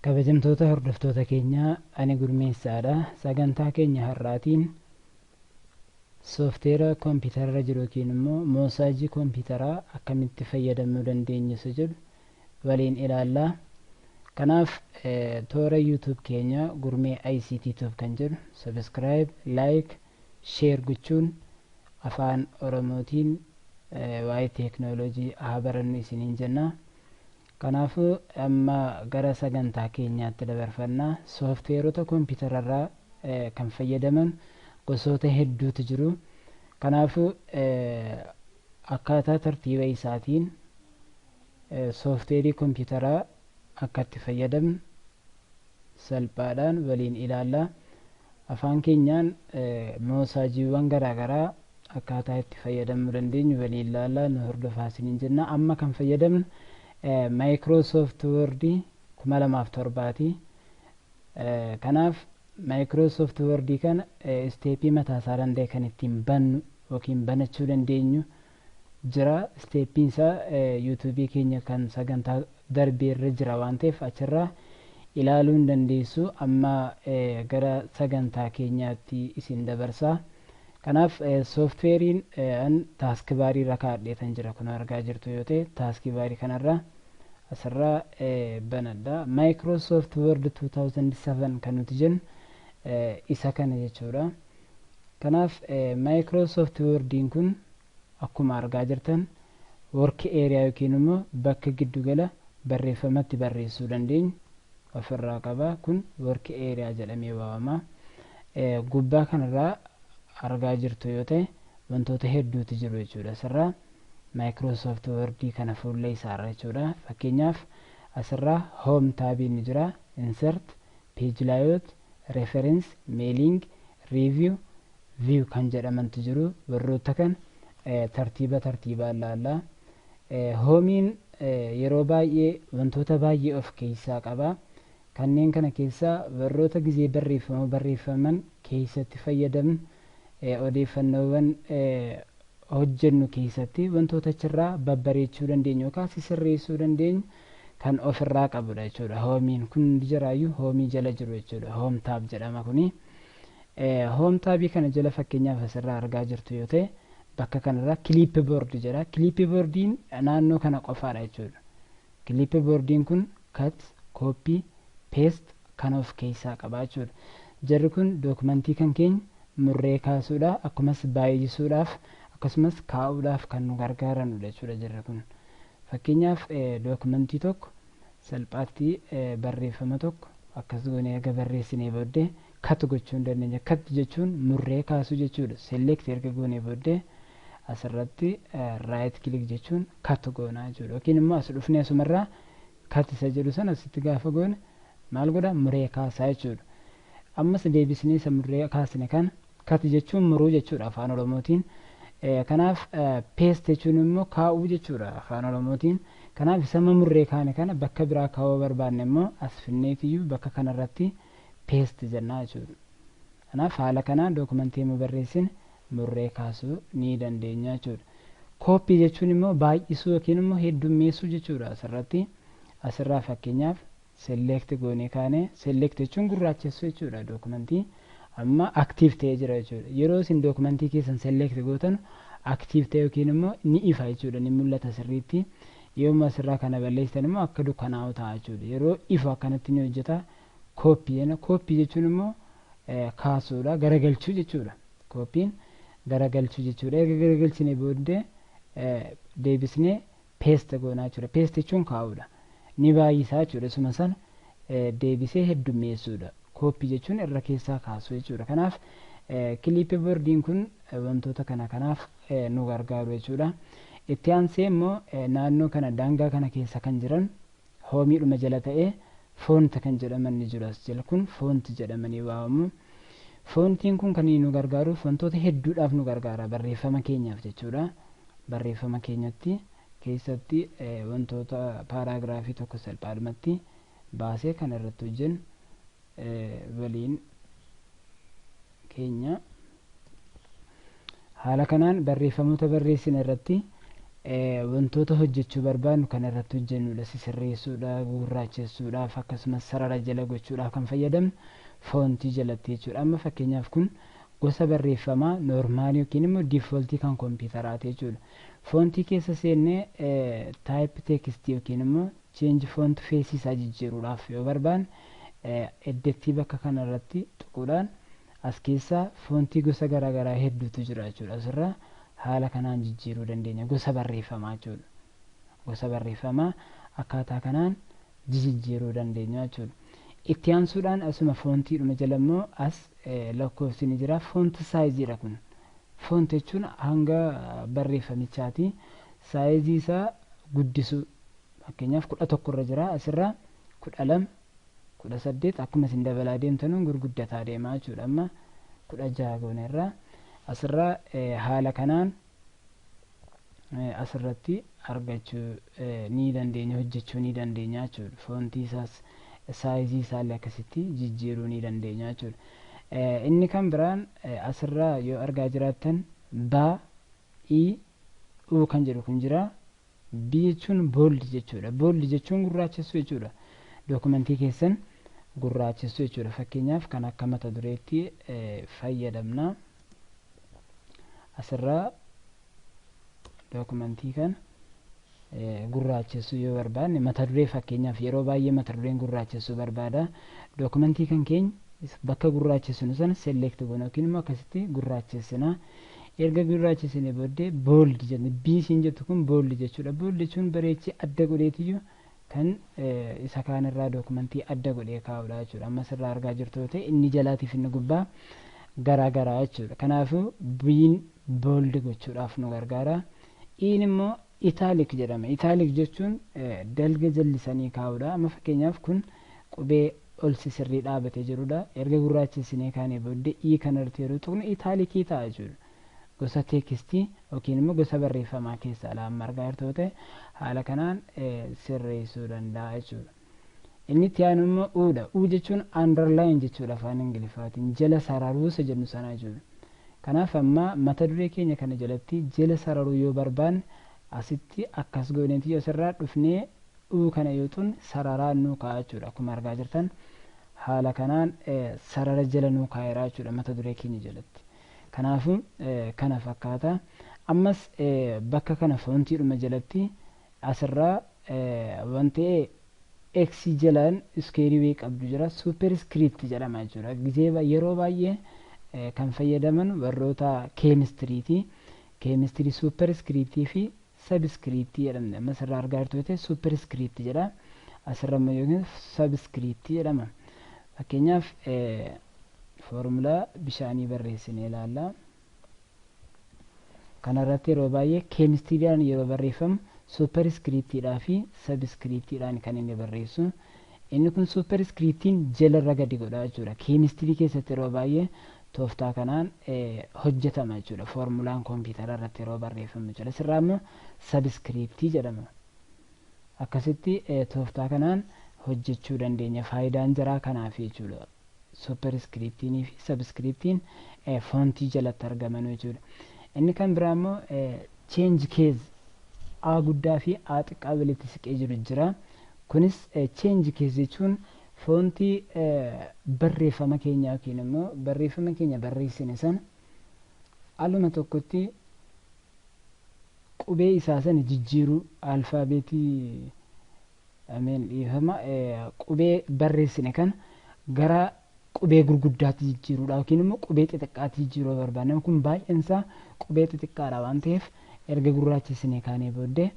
Kabajamtoota hordoftoota keenyaa, ani Gurmeessaadha. Sagantaa keenya har'aatiin soofteera kompiitararra jiru yookiin immoo moosaajii kompiitaraa akkamitti fayyadamuu dandeenyu isa jedhu waliin ilaallaa. Kanaaf toora YouTube keenya Gurmee ICT Tube kan jedhu subscribe, like, share gochuun afaan Oromootiin waa'ee teeknooloojii haa barannu isiniin jenna. Kanaafuu amma gara sagantaa keenyaatti dabarfannaa. Soofteerota kompiitararraa kan fayyadaman gosoota hedduutu jiru. Kanaafuu akkaataa tartiiba isaatiin soofteerii kompiitaraa akka itti fayyadamnu salphaadhaan waliin ilaallaa. Afaan keenyaan moosaajiiwwan garaagaraa akkaataa itti fayyadamuu dandeenyu waliin ilaallaa. Nu hordofaa isiniin jenna. Amma kan fayyadamnu Microsoft Word 2007ti. Kanaaf Microsoft Word kana isteepii mataa isaa danda'e kan ittiin bannu yookiin banachuu dandeenyu jira. Isteeppiin isaa yuutuubii keenya kan sagantaa darbee irra jira waan ta'eef achirraa ilaaluu hin dandeessu. Amma gara sagantaa keenyaatti isin dabarsaa. Kanaaf soofteeriin taaskibaarii irra kaa'adheetan jira kun argaa jirtu yoo ta'e taaskibaarii kanarraa asirraa banadha. Microsoft Word 2007 kan nuti jennu isa kana jechuudha. Kanaaf Microsoft Wordiin kun akkuma argaa jirtan work area yookiin immoo bakka giddugala barreeffamatti barreessuu dandeenyu ofirraa qaba. Kun work area jedhamee waamama. Gubbaa kanarraa argaa jirtu yoo ta'e wantoota hedduutu jiru jechuudha. Asirraa Microsoft Word kana fuula isaarra jechuudha. Fakkeenyaaf asirraa home taabiin ni jira, insert, page layout, reference, mailing, review, view kan jedhamantu jiru. Warroota kan tartiibaan ilaallaa. Hoomiin yeroo baay'ee wantoota baay'ee of keessaa qaba. Kanneen kana keessaa warroota gizee barreeffaman keessatti fayyadamnu odeeffannoowwan hojjennu keessatti wantoota achirraa babbareechuu dandeenyu yookaan sirreessuu dandeenyu kan ofirraa qabudha jechuudha. Hoomiin kun jiraayyuu hoomii jala jiru jechuudha. Hoom taab jedhama kuni. Hoom taabii kana jala fakkeenyaaf asirraa argaa jirtu yoo ta'e bakka kanarraa kiliippi boordi jedha. Kiliippi boordiin naannoo kana qofaadha jechuudha. Kiliippi boordiin kun kat, kooppii, peest kan of keessaa qaba jechuudha. Jarri kun dookumentii kan keenya murree kaasuudhaaf akkasumas baay'isuudhaaf akkasumas kaa'uudhaaf kan nu gargaaranudha jechuudha jarri kun. Fakkeenyaaf dookumentii tokko salphaatti barreeffama tokko akkas goonee erga barreessinee booddee kat gochuu hin dandeenya. Kat jechuun murree kaasuu jechuudha. Select erga goonee booddee asirratti raayit kilik jechuun kat goonaa jechuudha. Yookiin immoo as dhufnee asumarraa kat isa jedhu sana asitti gaafa goone maal godha murree kaasaa jechuudha. Ammas deebisnee isa murree kaasne kana kat jechuun muruu jechuudha afaan Oromootiin. Kanaaf peest jechuun immoo kaa'uu jechuudha afaan Oromootiin. Kanaaf isa murree kaane kana bakka biraa kaa'uu barbaanne immoo as finneetiyyuu bakka kanarratti peest jennaa jechuudha. Kanaaf haala kanaan dookumentii nu barreessine murree kaasuu ni dandeenya jechuudha. Kooppii jechuun immoo baay'isuu yookiin immoo heddummeessuu jechuudha. Asirraa fakkeenyaaf select goonee kaane select jechuun gurraachessuu jechuudha dookumentii. Amma aktiif ta'ee jira jechuudha. Yeroo isin dookumentii keessan select gootan aktiif ta'e yookiin immoo ni ifa jechuudha. Ni mul'ata sirriitti. Yooma asirraa kana balleessitan immoo akka dukkanaa'u ta'a jechuudha. Yeroo ifa akkanatti ni hojjeta. Kooppii jechuun immoo kaasuudha garagalchuu jechuudha. Kooppiin garagalchuu jechuudha. Erga garagalchine booddee deebisnee peest goonaa jechuudha. Peest jechuun kaa'uudha. Ni baay'isaa jechuudha. Isuma sana deebisee heddummeessuudha. Kooppii jechuun irra keessaa kaasuu jechuudha. Kanaaf kiliippi boordiin kun wantoota kanaaf nu gargaaru jechuudha. Itti aansee immoo naannoo kana daangaa kana keessa kan jiran hoomiidhuma jala ta'ee foont kan jedhaman ni jiru. As jala kun foont jedhamanii waamamu. Foontiin kun kan nu gargaaruuf wantoota hedduudhaaf nu gargaara barreeffama keenyaaf jechuudha. Barreeffama keenyatti keessatti wantoota paaraagiraafii tokko salphaadhumatti baasee kan irratti hojjennu waliin keenya haala kanaan barreeffamoota barreessine irratti wantoota hojjechuu barbaannu kan irratti hojjennudha. Sisirreessuudhaaf, gurraachessuudhaaf akkasumas sarara jala gochuudhaaf kan fayyadamnu foontii jalatti jechuudha. Amma fakkeenyaaf kun gosa barreeffamaa noormaalii yookiin immoo diifooltii kan kompiitaraati jechuudha. Foontii keessa seennee taayip teekstii yookiin immoo cheenji foont feesii isaa jijjiiruudhaaf yoo barbaanne eddeettii bakka kanarratti tuquudhaan as keessaa foontii gosa garaagaraa hedduutu jira jechuudha. Asirraa haala kanaan jijjiiruu dandeenya gosa barreeffamaa jechuudha. Gosa barreeffamaa akkaataa kanaan jijjiiruu dandeenya jechuudha. Itti aansuudhaan asuma foontiidhuma jala immoo as lakkoofsi ni jira. Foonti saayiziidha kun. Foonti jechuun hanga barreeffamichaati. Saayizii isaa guddisuu. Fakkeenyaaf 11 irra jira. Asirraa 12, 18 akkuma isin dabalaa deemtanuun gurguddataa deemaa jechuudha. Amma 16 goone irraa asirraa haala kanaan asirratti argachuu ni dandeenya, hojjechuu ni dandeenya jechuudha. Foontii isaas saayizii isaallee akkasitti jijjiiruu ni dandeenya jechuudha. Inni kan biraan asirraa yoo argaa jiraattan baa, i, u kan jedhu kun jira. B jechuun booldi jechuudha. Booldi jechuun gurraachessuu jechuudha. Dookumentii keessan gurraachessuu jechuudha. Fakkeenyaaf kan akka mata dureetti fayyadamna. Asirraa dookumentii kan gurraachessuu yoo barbaanne mata duree fakkeenyaaf yeroo baay'ee mata dureen gurraachessuu barbaada. Dookumentii kan keenya bakka gurraachessinu sana select goona yookiin immoo akkasitti gurraachessina. Erga gurraachessine booddee booldi jenna. Biisiin jettu kun booldi jechuudha. Booldi jechuun bareechee adda godheetiyyuu kan isa kaanirraa dookumentii adda godhee kaa'udha jechuudha. Amma asirraa argaa jirtu yoo ta'e inni jalaatiif inni gubbaa garaagaraa jechuudha. Kanaafuu biin booldi gochuudhaaf nu gargaara. Iin immoo itaalik jedhama. Itaalik jechuun dalga jallisanii kaa'udha. Amma fakkeenyaaf kun qubee ol sirrii dhaabatee jirudha. Erga gurraachessinee kaanee booddee ii kanarratti yeroo tuqnu itaalikii ta'a jechuudha. Gosa teekstii yookiin immoo gosa barreeffamaa keessaa lama argaa jirtu ta'e haala kanaan sirreessuu danda'a jechuudha. Inni itti aanu immoo uudha. U jechuun underline jechuudha afaan Ingiliffaatiin jala sararuu isa jennu sana jechuudha. Kanaaf amma mata duree keenya kana jalatti jala sararuu yoo barbaanne asitti akkas gooneeti yoo sirraa dhufnee u kana yoo tuqne sararaan nuu kaa'a jechuudha. Akkuma argaa jirtan haala kanaan sarara jala nuu kaa'eera jechuudha mata duree keenya jalatti. Kanaafuu kana fakkaata. Ammas bakka kana foontiidhuma jalatti asirraa wanti x jalaan iskeerii wayii qabdu jira. Superscript jedhama jechuudha. Gizee yeroo baay'ee kan fayyadaman warroota keemistiriiti. Keemistirii superscriptii fi sabscriptii jedhamne. Amma asirraa argaa jirtu yoo ta'e superscript jedha. Asirra immoo yookiin sabscriptii jedhama. Fakkeenyaaf foormulaa bishaanii barreessinee ilaalla. Kanarratti yeroo baay'ee keemistiriidhaan yeroo barreeffamu superscriptiidhaa fi sabscriptiidhaan kan inni barreessu. Inni kun superscriptiin jalarra gadi godha jechuudha. Keemistirii keessatti yeroo baay'ee tooftaa kanaan hojjetama jechuudha. Foormulaan kompiitara irratti yeroo barreeffamu jechuudha. Asirraa immoo sabscriptii jedhama. Akkasitti tooftaa kanaan hojjechuu dandeenya. Faayidaan jaraa kanaaf jechuudha. Superscriptiin fi sabscriptiin foontii jalatti argaman jechuudha. Inni kan biraa immoo change case a guddaa fi a xiqqaa walitti siqee jiru jira. Kunis change case jechuun foontii barreeffama keenya yookiin immoo barreeffama keenya barreessine sana aluma tokkotti qubee isaa sana jijjiiruu alfaabeetii dhiifama qubee barreessine kana gara qubee gurguddaatti jijjiiruudha yookiin immoo qubee xixiqqaatti jijjiiruu barbaanna. Kun baay'een isaa qubee xixiqqaadha waan ta'eef erga gurraachessinee kaanee booddee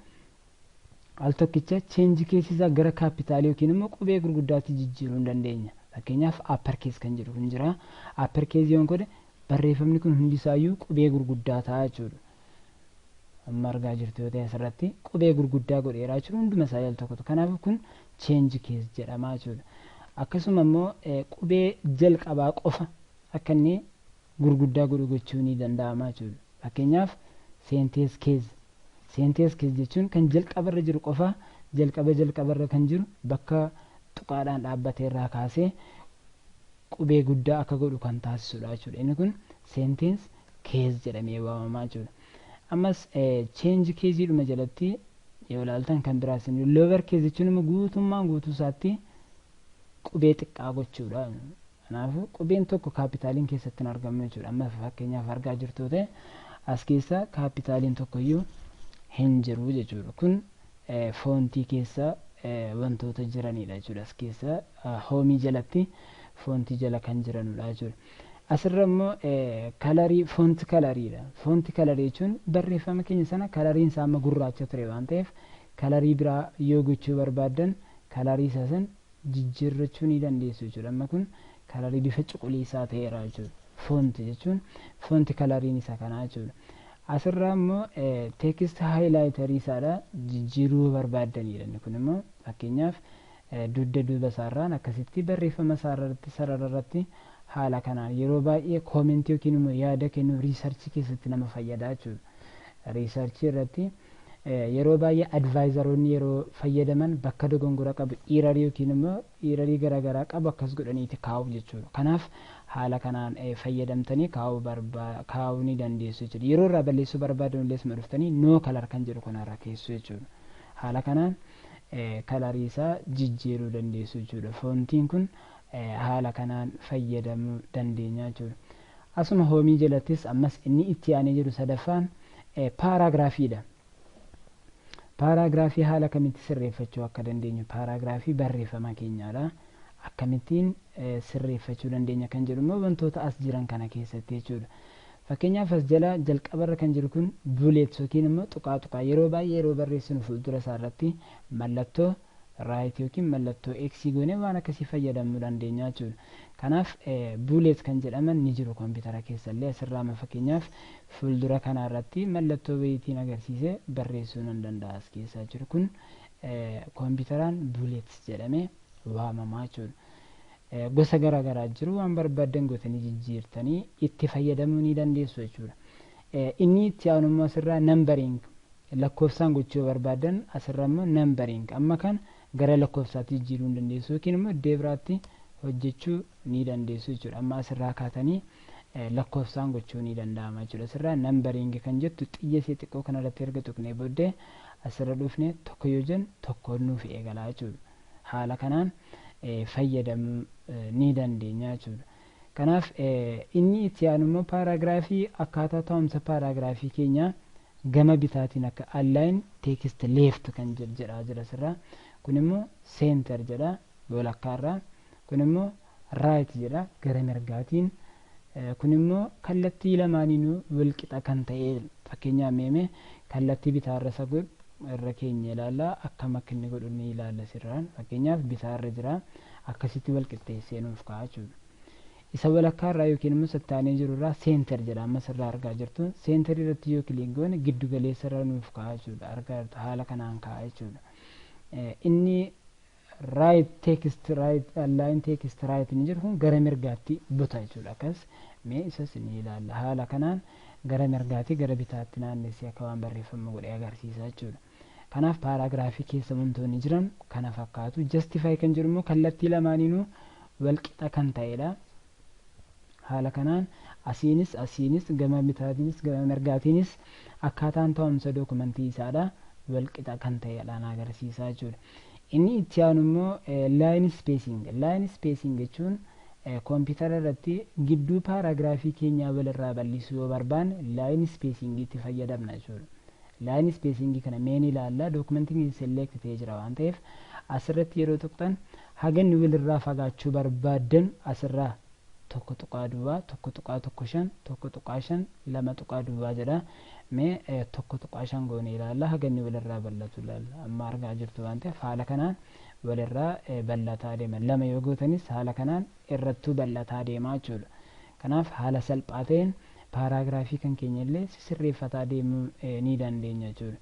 al tokkicha cheenji keessisaa gara kaapitaalii yookiin immoo qubee gurguddaatti jijjiiruu hin dandeenya. Fakkeenyaaf upper case kan jedhu kun jira. Upper case yoon godhe barreeffamni kun hundisaayyuu qubee gurguddaa ta'a jechuudha. Amma argaa jirtu yoo ta'e asirratti qubee gurguddaa godheeraa jechuudha hunduma isaa al tokkotu. Kanaaf kun cheenji case jedhama jechuudha. Akkasuma immoo qubee jalqabaa qofa akka inni gurguddaa godhu gochuu ni danda'ama jechuudha. Fakkeenyaaf sentence case. Sentence case jechuun kan jalqabarra jiru qofa jalqabarra kan jiru bakka tuqaadhaan dhaabbatee irraa kaasee qubee guddaa akka godhu kan taasisudha jechuudha. Inni kun sentence case jedhamee waamamaa jechuudha. ammas change case dhuma jalatti yoo ilaaltan kan biraas lower case jechuun guutummaan guutuu isaatti qubee xiqqaa gochuudha. Kanaafuu qubeen tokko kaapitaaliin keessatti hin argamu jechuudha. Amma fakkeenyaaf argaa jirtu ta'e as keessa kaapitaaliin tokkoyyuu hin jiru jechuudha. Kun foontii keessa wantoota jiranidha jechuudha. As keessa hoomii jalatti foontii jala kan jiranudha jechuudha. Asirra immoo kalarii foonti kalariidha. Foonti kalarii jechuun barreeffama keenya sana kalariin isaa amma gurraacha ture waan ta'eef kalarii biraa yoo gochuu barbaaddan kalarii isaa san jijjiirrachuu ni dandeessu jechuudha. Amma kun kalarii bifa cuquliisaa ta'eera jechuudha. Foonti jechuun foonti kalariin isaa kanaa jechuudha. Asirraa immoo teekist haayilaayitarii isaadha jijjiiruu barbaaddanidha. Inni kun immoo fakkeenyaaf dugda duuba isaarraan akkasitti barreeffama isaarratti sarara irratti haala kanaan yeroo baay'ee koomentii yookiin immoo yaada kennuuf riisarchii keessatti nama fayyada jechuudha. Riisarchii irratti yeroo baay'ee advaayizaroonni yeroo fayyadaman bakka dogongora qabu iirarii yookiin immoo iirarii garaagaraa qabu akkas godhaniiti kaa'u jechuudha. Kanaaf haala kanaan fayyadamtanii kaa'uu ni dandeessu jechuudha. Yeroo irraa balleessuu barbaadan illee isuma dhuftanii noo kalar kan jedhu kanarra keessu jechuudha. Haala kanaan kalarii isaa jijjiiruu dandeessu jechuudha. Foontiin kun haala kanaan fayyadamuu dandeenya jechuudha. Asuma hoomii jalattis ammas inni itti aanee jiru sadaffaan paaraagraafiidha. Paaraagiraafii haala kamitti sirreeffachuu akka dandeenyu paaraagiraafii barreeffama keenyaadha. Akkamittiin sirreeffachuu dandeenya kan jedhu immoo wantoota as jiran kana keessatti jechuudha. Fakkeenyaaf as jala jalqabarra kan jiru kun buleets yookiin immoo tuqaa yeroo baay'ee yeroo barreessinu fuuldura isaa irratti mallattoo raayit yookiin mallattoo eksii goonee waan akkasii fayyadamuu dandeenya jechuudha. Kanaaf buleets kan jedhaman ni jiru koompitara keessallee asirraa fakkeenyaaf fuuldura kanaa irratti mallattoo wayitiin agarsiisee barreessuu nan danda'a as keessaa jiru kun koompitaraan buleets jedhamee waamamaa jechuudha. Gosa garaagaraa jiru waan barbaadan gootanii jijjiirtanii itti fayyadamuu ni dandeessu jechuudha. Inni itti aanummoo asirraa nambariing lakkoofsaan gochuu barbaadan asirra immoo nambariing amma kan gara lakkoofsaatti jijjiiruu ni dandeessu yookiin immoo iddoo biraatti hojjechuu ni dandeessu jechuudha. Amma asirraa kaatanii lakkoofsaan gochuu ni danda'ama jechuudha. Asirraa nambariing kan jettu xiyya ishee xiqqoo kanarratti erga tuqnee booddee asirra dhufnee tokko yoo jennu tokkoon nuuf eegala jechuudha. Haala kanaan fayyadamuu ni dandeenya jechuudha. Kanaaf inni itti aanu immoo paaraagiraafii akkaataa taa'umsa paaraagiraafii keenyaa gama bitaatiin akka align teekist leeft kan jedhaa jira asirraa. Kun immoo seenter jedha walakkaarraa. Kun immoo raayit jedha gara mirgaatiin. Kun immoo kallattii lamaaniinuu walqixa kan ta'e fakkeenyaaf meemee kallattii bitaarra isa godhu irra keenya ilaalla akkam akka inni godhu ni ilaalla sirraan. Fakkeenyaaf bitaarra jira akkasitti walqixxeessee nuuf ka'a jechuudha. Isa walakkaarraa yookiin immoo sattaanee jiru irraa seenter jedha amma sirraa argaa jirtu. Seenter irratti yoo kiliik goone giddu galeessa irra nuuf ka'a jechuudha. Argaa jirtu haala kanaan ka'a jechuudha. Inni right text right align text right ni jiru kun gara mirgaatti buta jechuudha. Akkas mee isas ni ilaalla. Haala kanaan gara mirgaatti gara bitaatti naannessee akka waan barreeffama godhee agarsiisa jechuudha. Kanaaf paaraagiraafii keessa wantoonni jiran kana fakkaatu. Justify kan jedhu immoo kallattii lamaaniinuu walqixa kan ta'edha. Haala kanaan asiinis gama bitaatiinis gama mirgaatiinis akkaataan taa'umsa dookumentii isaadha walqixa kan ta'edhaan agarsiisaa jechuudha. Inni itti aanu immoo line spacing. Line spacing jechuun koompitara irratti gidduu paaraagiraafii keenyaa walirraa bal'isuu yoo barbaanne line spacing itti fayyadamna jechuudha. Line spacing kana meen ilaalla dookumentiin select ta'ee jira waan ta'eef asirratti yeroo tuqxan haganni walirraa fagaachuu barbaadan asirraa tokko tuqaa duwwaa tokko tuqaa tokko shan tokko tuqaa shan lama tuqaa duwwaa jedha. Mee tokko tuqaa shan goone ilaalla haganni walirraa bal'atu ilaalla amma argaa jirtu waan ta'eef haala kanaan walirraa bal'ataa deema. Lama yoo gootanis haala kanaan irrattuu bal'ataa deemaa jechuudha. Kanaaf haala salphaa ta'een paaraagiraafii kan keenya illee sirreeffataa deemuu ni dandeenya jechuudha.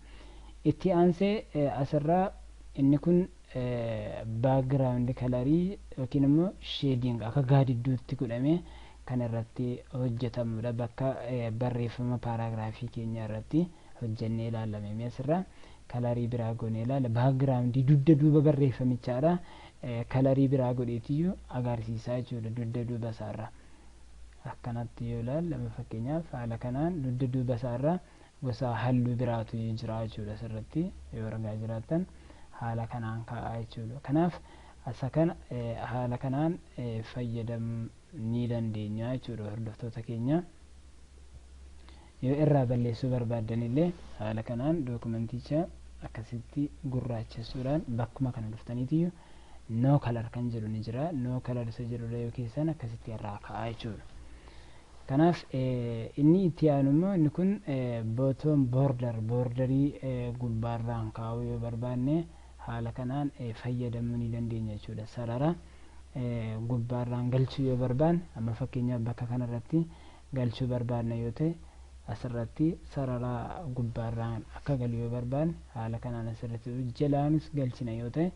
Itti aansee asirraa inni kun baakgiraawundi kalarii yookiin immoo sheediing akka gaadidduutti godhamee kan irratti hojjetamudha. Bakka barreeffama paaraagiraafii keenya irratti hojjennee ilaalame asirraa kalarii biraa goonee ilaalla. Baakgiraawundii dugda duuba barreeffamichaadha. Kalarii biraa godheetiyyuu agarsiisaa jechuudha dugda duuba isaarraa. Akkanatti yoo ilaalle fakkeenyaaf haala kanaan dugda duuba isaarraa gosa halluu biraatu jira jechuudha asirratti yoo argaa jiraattan haala kanaan kaa'aa jechuudha. Kanaaf asa kana haala kanaan fayyadamuu ni dandeenya jechuudha hordoftoota keenya. Yoo irraa balleessuu barbaaddan illee haala kanaan dookumenticha akkasitti gurraachessuudhaan bakkuma kana dhuftaniitiyyuu no color kan jedhu ni jira. No color isa jedhudha yoo keessan akkasitti irraa kaa'aa jechuudha. Kanaaf inni itti aanu immoo inni kun bottom borderii gubbaarraan kaa'uu yoo barbaanne haala kanaan fayyadamuu ni dandeenya jechuudha. Sarara gubbaarraan galchuu yoo barbaanne amma fakkeenyaaf bakka kanarratti galchuu barbaanne yoo ta'e asirratti sarara gubbaarraan akka galu yoo barbaanne haala kanaan asirratti jalaanis galchina yoo ta'e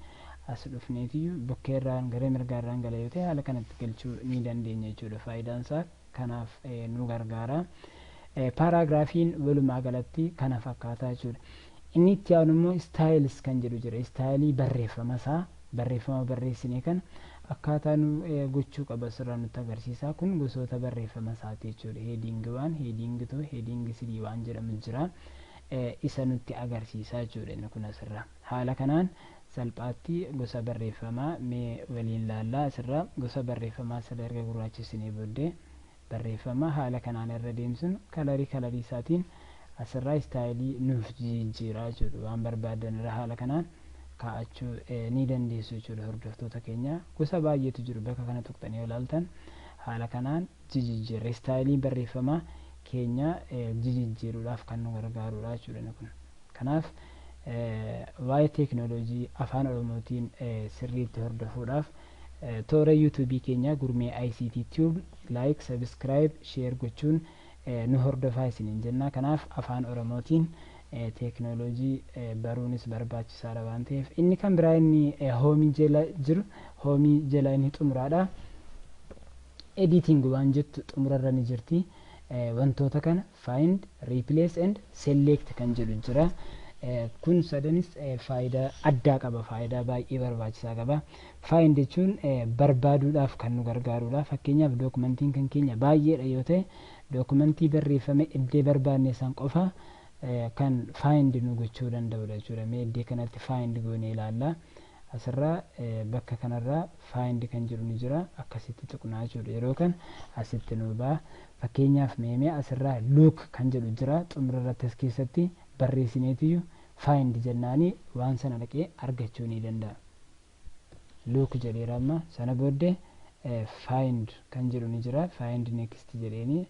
as dhufneetiyyuu bukkeerraan gara mirgaarraan gala yoo ta'e haala kanatti galchuu ni dandeenya jechuudha. Faayidaan isaa kanaaf nu gargaara. Paaraagraafiin walumaa galatti kana fakkaataa jechuudha. Inni itti aanu immoo istaayils kan jedhu jira. Istaayilii barreeffama isaa barreeffama barreessinee kana akkaataa nu gochuu qaba asirraa nutti agarsiisa. Kun gosoota barreeffama isaati jechuudha. Heading 1, heading 2, heading 3 waan jedhamu jira. Isa nutti agarsiisa jechuudha inni kun asirraa. Haala kanaan salphaatti gosa barreeffamaa mee waliin laallaa asirraa gosa barreeffamaa sada erga gurraachessinee booddee barreeffama haala kanaan irra deemsun kalarii isaatiin asirraa istaayilii nuuf jijjiiraa jechuudha. Waan barbaadan irra haala kanaan kaa'achuu ni dandeessu jechuudha hordoftoota keenya. Gosa baay'eetu jiru bakka kana tuqxanii yoo ilaaltan haala kanaan jijjiirra istaayilii barreeffamaa keenya jijjiiruudhaaf kan nu gargaarudha jechuudha kun. Kanaaf waa'ee teeknooloojii afaan oromootiin sirriitti hordofuudhaaf toora yuutuubii keenya gurmee ICT Tube like, subscribe, share gochuun nu hordofaa isiniin jenna. Kanaaf afaan oromootiin teeknooloojii baruunis barbaachisaadha waan ta'eef inni kan biraa inni hoomii jala jiru hoomii jala inni xumuraadha. Editing waan jettu xumurarra ni jirti. Wantoota kana find, replace and select kan jedhu jira. Kun sadanis faayidaa addaa qaba. Faayidaa baay'ee barbaachisaa qaba. Find jechuun barbaaduudhaaf kan nu gargaarudha. Fakkeenyaaf dookumentiin kan keenya baay'eedha yoo ta'e dookumentii barreeffame iddee barbaanne san qofa kan find nu gochuu danda'udha jechuudha. Mee iddee kanatti find goonee ilaalla. Asirraa bakka kanarraa find kan jedhu ni jira. Akkasitti tuqnaa jechuudha. Yeroo kan asitti nu ba'a. Fakkeenyaaf meemee asirraa look kan jedhu jira. Xumurarratti as keessatti barreessineetiyyuu find jennaanii waan sana dhaqee argachuu ni danda'a. Look jedheera amma sana booddee find kan jedhu ni jira. Find next jedheeni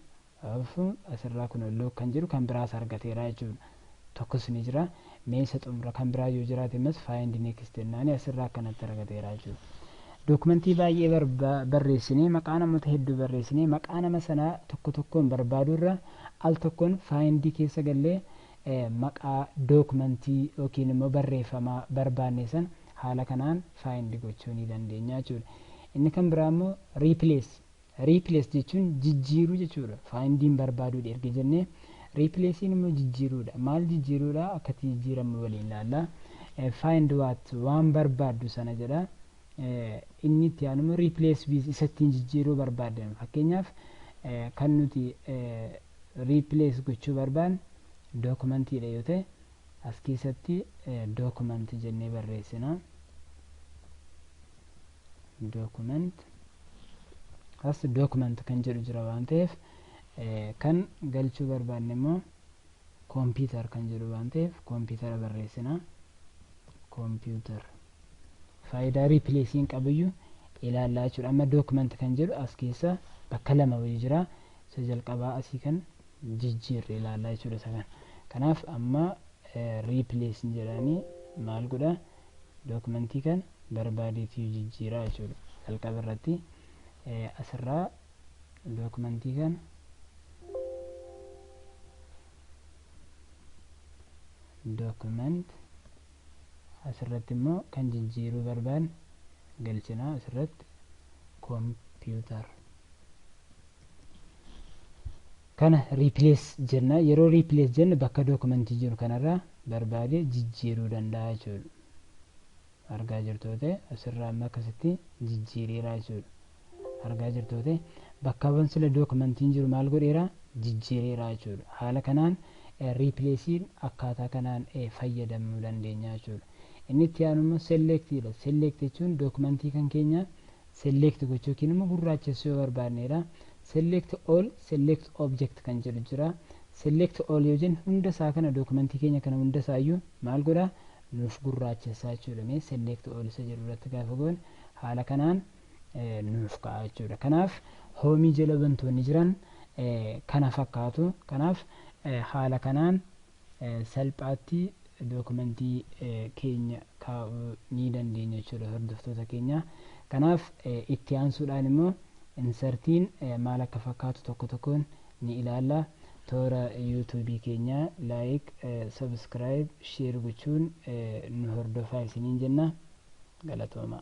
asirraa kun look kan jedhu kan biraas argateera jechuudha. Tokkos ni jira. Meeshaa xumura kan biraa yoo jiraate mas find next jennaanii asirraa akkanatti argateera jechuudha. Dookumentii baay'ee barreessinee maqaa namoota hedduu barreessinee maqaa nama sanaa tokko tokkoon barbaadurra al tokkoon find keessa gallee maqaa dookumentii yookiin immoo barreeffamaa barbaanne san haala kanaan find gochuu ni dandeenya jechuudha. Inni kan biraa immoo replace jechuun jijjiiruu jechuudha. Findiin barbaaduu erga jennee replacein immoo jijjiiruudha. Maal jijjiiruudha akkati jijjiiramu waliin ilaalla. Find what waan barbaaddu sana jedha. Inni itti aanu immoo replace with isattiin jijjiiruu barbaadan. Fakkeenyaaf kan nuti replace gochuu barbaanne dookumentiidha yoo ta'e as keessatti dookumentii jennee barreessina. Dookument kan jedhu jira waan ta'eef kan galchuu barbaanne immoo kompiitar kan jedhu waan ta'eef kompiitara barreessina. Kompiitar faayidaa riipileesiin qabiyyuu ilaallaa jechuudha. Amma dookument kan jedhu as keessa bakka lama wayii jira. Isa jalqabaa asii kan jijjiirre ilaallaa jechuudha isa kana. Kanaaf amma replace jedhanii maal godha dookumentii kan barbaadeetii jijjiiraa jechuudha. Jalqaba irratti asirraa dookumentii kan document asirratti immoo kan jijjiiruu barbaanne galchinaa asirratti computer kana replace jenna. Yeroo replace jenna bakka dookumentii jiru kanarraa barbaade jijjiiruu danda'a jechuudha. Argaa jirtoote asirraa amma akkasitti jijjiireera jechuudha. Argaa jirtoote bakka sila dookumentiin jiru maal godheera jijjiireera jechuudha. Haala kanaan riipileesiin akkaataa kanaan fayyadamuu dandeenya jechuudha. Inni itti aanu immoo selektiidha. Select jechuun dookumentii kan keenya select gochuu yookiin immoo gurraachessuu yoo barbaadnedha. Select all, select object kan jedhu jira. Select all yoo jennu hunda isaa kana dookumentii keenya kana hunda isaayyuu maal godha nuuf gurraachessaa jechuudha. Mee select all isa jedhu irratti gaafa goone haala kanaan nuuf ka'a jechuudha. Kanaaf hoomii jala wantoonni jiran kana fakkaatu. Kanaaf haala kanaan salphaatti dookumentii keenya kaa'uu ni dandeenya jechuudha hordoftoota keenya. Kanaaf itti aansuudhaan immoo insertiin maal akka fakkaatu tokko tokkoon ni ilaalla. Toora yuutuubii keenya laayik, sabskiraayib, sheer gochuun nu hordofaa isiniin jenna. Galatooma.